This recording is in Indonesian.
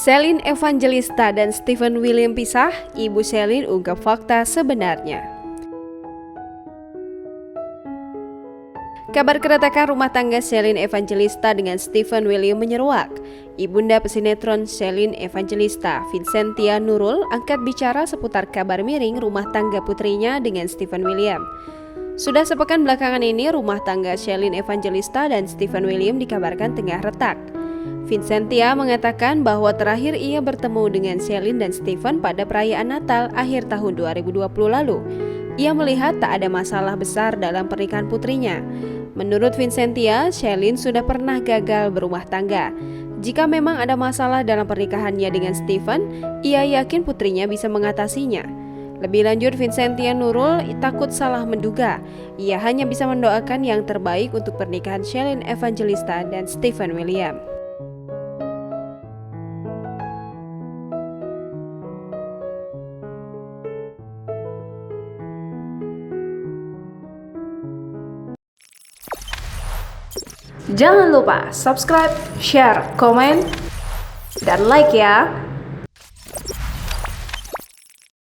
Celine Evangelista dan Stephen William pisah, Ibu Celine ungkap fakta sebenarnya. Kabar keretakan rumah tangga Celine Evangelista dengan Stephen William menyeruak. Ibunda pesinetron Celine Evangelista, Vincentia Nurul, angkat bicara seputar kabar miring rumah tangga putrinya dengan Stephen William. Sudah sepekan belakangan ini, rumah tangga Celine Evangelista dan Stephen William dikabarkan tengah retak. Vincentia mengatakan bahwa terakhir ia bertemu dengan Celine dan Stephen pada perayaan Natal akhir tahun 2020 lalu. Ia melihat tak ada masalah besar dalam pernikahan putrinya. Menurut Vincentia, Celine sudah pernah gagal berumah tangga. Jika memang ada masalah dalam pernikahannya dengan Stephen, ia yakin putrinya bisa mengatasinya. Lebih lanjut, Vincentia Nurul takut salah menduga. Ia hanya bisa mendoakan yang terbaik untuk pernikahan Celine Evangelista dan Stephen William. Jangan lupa subscribe, share, komen, dan like ya!